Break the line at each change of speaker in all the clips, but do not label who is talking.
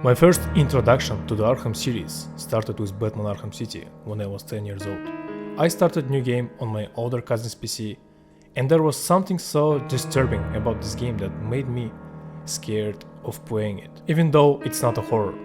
My first introduction to the Arkham series started with Batman Arkham City when I was 10 years old. I started new game on my older cousin's PC, and there was something so disturbing about this game that made me scared of playing it, even though it's not a horror.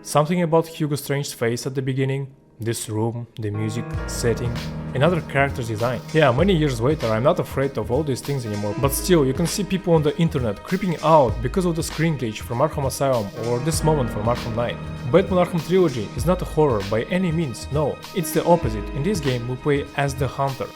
Something about Hugo Strange's face at the beginning, this room, the music, setting, and other characters' design. Yeah, many years later I'm not afraid of all these things anymore, but still you can see people on the internet creeping out because of the screen glitch from Arkham Asylum or this moment from Arkham Knight. Batman Arkham trilogy is not a horror by any means, no, it's the opposite. In this game we play as the hunter.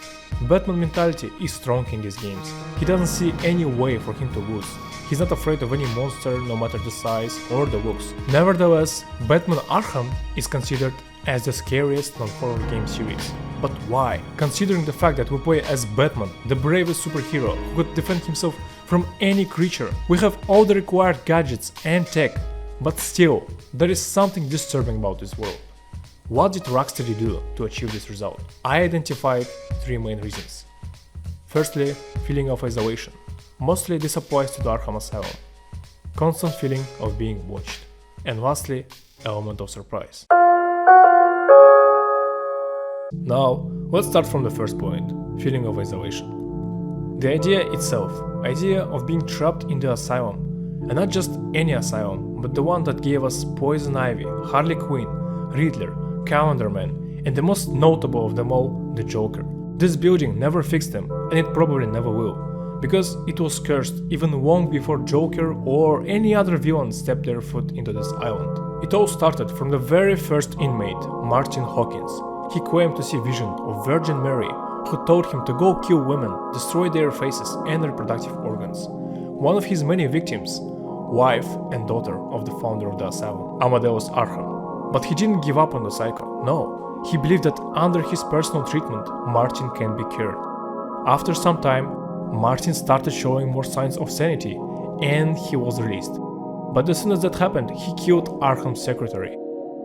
Batman mentality is strong in these games. He doesn't see any way for him to lose. He's not afraid of any monster, no matter the size or the looks. Nevertheless, Batman Arkham is considered as the scariest non-horror game series. But why? Considering the fact that we play as Batman, the bravest superhero who could defend himself from any creature. We have all the required gadgets and tech, but still, there is something disturbing about this world. What did Rocksteady do to achieve this result? I identified three main reasons. Firstly, feeling of isolation. Mostly this applies to the Arkham Asylum. Constant feeling of being watched. And lastly, element of surprise. Now, let's start from the first point, feeling of isolation. The idea itself, idea of being trapped in the asylum, and not just any asylum, but the one that gave us Poison Ivy, Harley Quinn, Riddler, Calendar Man, and the most notable of them all, the Joker. This building never fixed them, and it probably never will, because it was cursed even long before Joker or any other villain stepped their foot into this island. It all started from the very first inmate, Martin Hawkins. He claimed to see vision of Virgin Mary, who told him to go kill women, destroy their faces and reproductive organs. One of his many victims, wife and daughter of the founder of the asylum, Amadeus Arkham. But he didn't give up on the psycho, no. He believed that under his personal treatment, Martin can be cured. After some time, Martin started showing more signs of sanity, and he was released. But as soon as that happened, he killed Arkham's secretary.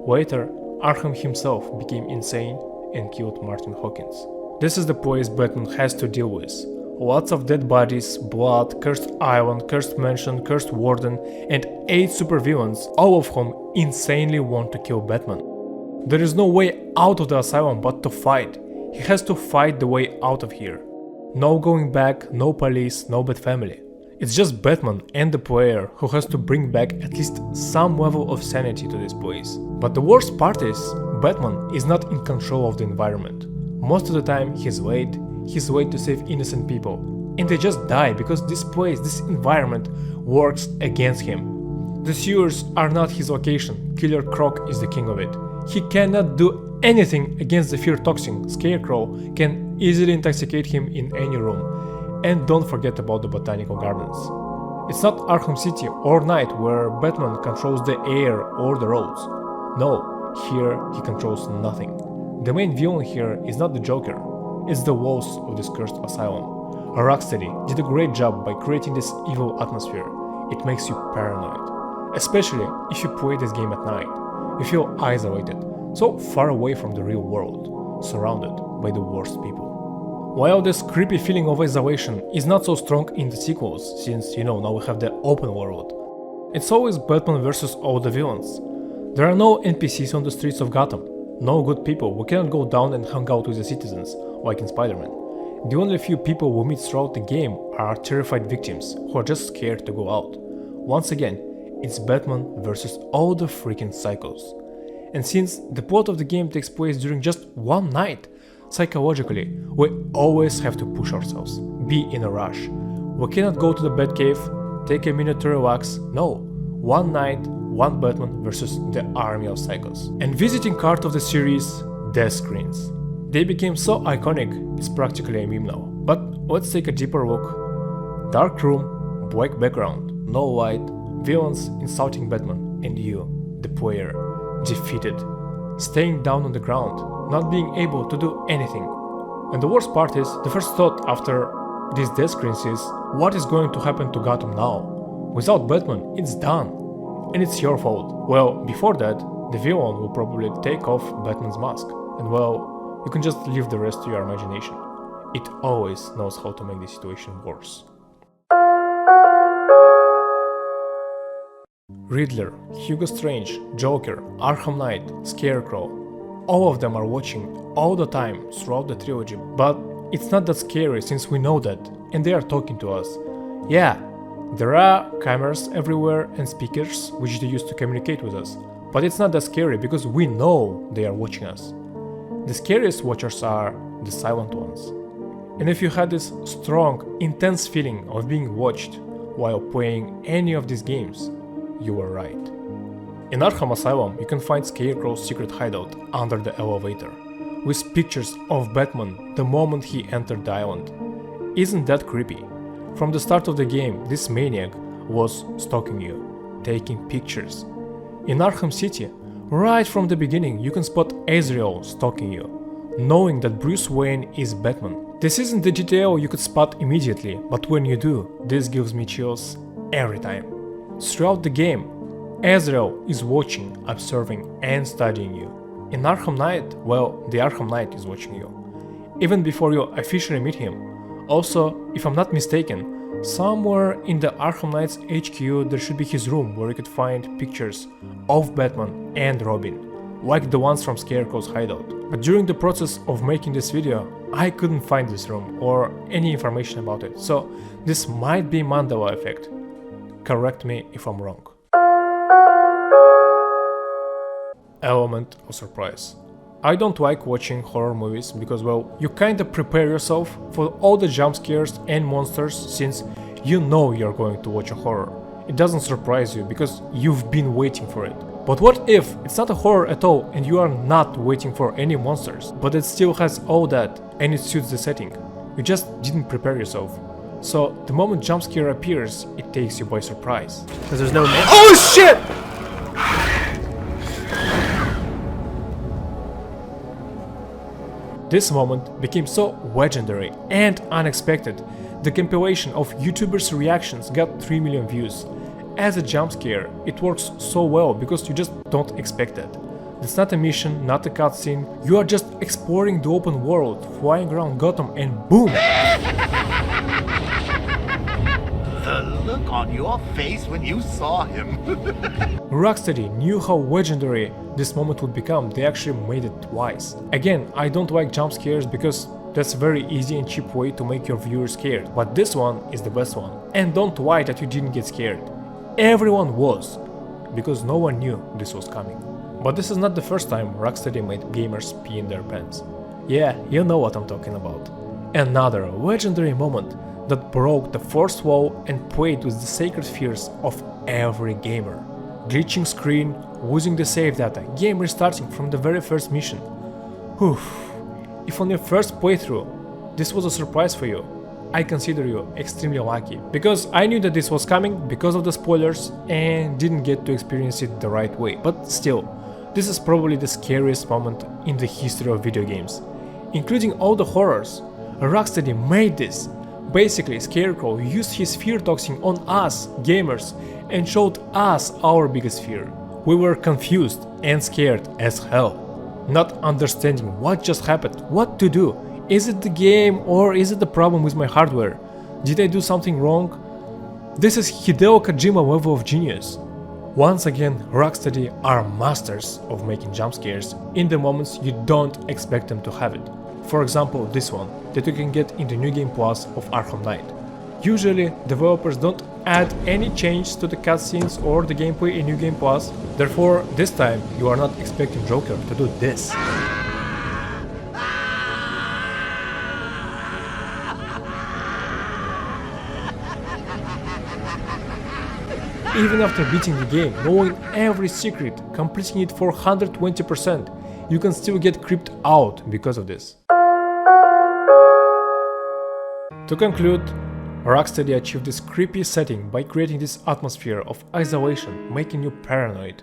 Later, Arkham himself became insane and killed Martin Hawkins. This is the place Batman has to deal with. Lots of dead bodies, blood, cursed island, cursed mansion, cursed warden, and 8 supervillains, all of whom insanely want to kill Batman. There is no way out of the asylum but to fight. He has to fight the way out of here. No going back, no police, no bad family. It's just Batman and the player who has to bring back at least some level of sanity to this place. But the worst part is, Batman is not in control of the environment. Most of the time he's late to save innocent people. And they just die because this place, this environment works against him. The sewers are not his location, Killer Croc is the king of it. He cannot do anything against the fear toxin. Scarecrow can easily intoxicate him in any room. And don't forget about the botanical gardens. It's not Arkham City or Knight where Batman controls the air or the roads. No, here he controls nothing. The main villain here is not the Joker, it's the walls of this cursed asylum. Rocksteady did a great job by creating this evil atmosphere. It makes you paranoid. Especially if you play this game at night. You feel isolated, so far away from the real world, surrounded by the worst people. While this creepy feeling of isolation is not so strong in the sequels, since, now we have the open world. It's always Batman versus all the villains. There are no NPCs on the streets of Gotham, no good people who cannot go down and hang out with the citizens, like in Spider-Man. The only few people we meet throughout the game are terrified victims who are just scared to go out. Once again, it's Batman versus all the freaking psychos. And since the plot of the game takes place during just one night, psychologically, we always have to push ourselves, be in a rush. We cannot go to the Batcave, take a minute to relax, no. One night, one Batman versus the army of psychos. And visiting card of the series, death screens. They became so iconic, it's practically a meme now. But let's take a deeper look. Dark room, black background, no light, villains insulting Batman, and you, the player, defeated, staying down on the ground, not being able to do anything. And the worst part is, the first thought after these death screens is, what is going to happen to Gotham now? Without Batman, it's done. And it's your fault. Well, before that, the villain will probably take off Batman's mask. And well, you can just leave the rest to your imagination. It always knows how to make the situation worse. Riddler, Hugo Strange, Joker, Arkham Knight, Scarecrow. All of them are watching all the time throughout the trilogy, but it's not that scary since we know that, and they are talking to us. Yeah, there are cameras everywhere and speakers which they use to communicate with us, but it's not that scary because we know they are watching us. The scariest watchers are the silent ones. And if you had this strong, intense feeling of being watched while playing any of these games, you were right. In Arkham Asylum, you can find Scarecrow's secret hideout under the elevator, with pictures of Batman the moment he entered the island. Isn't that creepy? From the start of the game, this maniac was stalking you, taking pictures. In Arkham City, right from the beginning, you can spot Azrael stalking you, knowing that Bruce Wayne is Batman. This isn't the detail you could spot immediately, but when you do, this gives me chills every time. Throughout the game, Azrael is watching, observing, and studying you. In Arkham Knight, well, the Arkham Knight is watching you, even before you officially meet him. Also, if I'm not mistaken, somewhere in the Arkham Knight's HQ there should be his room where you could find pictures of Batman and Robin, like the ones from Scarecrow's hideout. But during the process of making this video, I couldn't find this room or any information about it, so this might be Mandela effect. Correct me if I'm wrong. Element of surprise. I don't like watching horror movies because, well, you kinda prepare yourself for all the jump scares and monsters since you know you're going to watch a horror. It doesn't surprise you because you've been waiting for it. But what if it's not a horror at all and you are not waiting for any monsters, but it still has all that and it suits the setting? You just didn't prepare yourself. So the moment jump scare appears, it takes you by surprise.
Because there's no man.
Oh shit! This moment became so legendary and unexpected. The compilation of YouTubers' reactions got 3 million views. As a jump scare, it works so well because you just don't expect it. It's not a mission, not a cutscene, you are just exploring the open world, flying around Gotham and boom!
The look on your face when you saw him.
Rocksteady knew how legendary this moment would become, they actually made it twice. Again, I don't like jump scares because that's a very easy and cheap way to make your viewers scared, but this one is the best one. And don't lie that you didn't get scared. Everyone was, because no one knew this was coming. But this is not the first time Rocksteady made gamers pee in their pants. Yeah, you know what I'm talking about. Another legendary moment that broke the fourth wall and played with the sacred fears of every gamer. Glitching screen, losing the save data, game restarting from the very first mission. Whew. If on your first playthrough this was a surprise for you, I consider you extremely lucky, because I knew that this was coming because of the spoilers and didn't get to experience it the right way. But still, this is probably the scariest moment in the history of video games. Including all the horrors, Rocksteady made this. Basically, Scarecrow used his fear toxin on us, gamers, and showed us our biggest fear. We were confused and scared as hell, not understanding what just happened, what to do. Is it the game or is it the problem with my hardware? Did I do something wrong? This is Hideo Kojima level of genius. Once again, Rocksteady are masters of making jump scares in the moments you don't expect them to have it. For example, this one that you can get in the New Game Plus of Arkham Knight. Usually, developers don't add any change to the cutscenes or the gameplay in New Game Plus, therefore this time you are not expecting Joker to do this. Even after beating the game, knowing every secret, completing it for 120%, you can still get creeped out because of this. To conclude, Rocksteady achieved this creepy setting by creating this atmosphere of isolation, making you paranoid,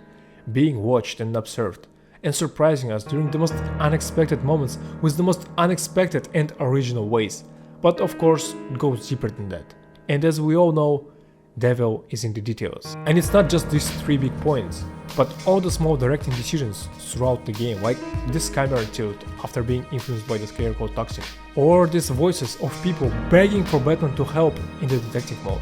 being watched and observed, and surprising us during the most unexpected moments with the most unexpected and original ways. But of course, it goes deeper than that. And as we all know, devil is in the details. And it's not just these 3 big points, but all the small directing decisions throughout the game, like this camera tilt after being influenced by the Scarecrow toxin, or these voices of people begging for Batman to help in the detective mode.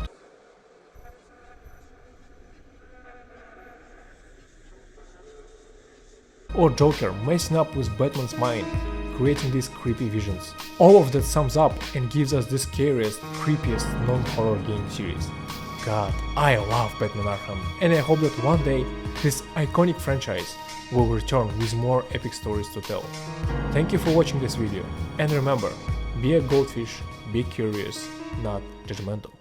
or Joker messing up with Batman's mind, creating these creepy visions. All of that sums up and gives us the scariest, creepiest non-horror game series. God, I love Batman Arkham, and I hope that one day this iconic franchise will return with more epic stories to tell. Thank you for watching this video, and remember, be a goldfish, be curious, not judgmental.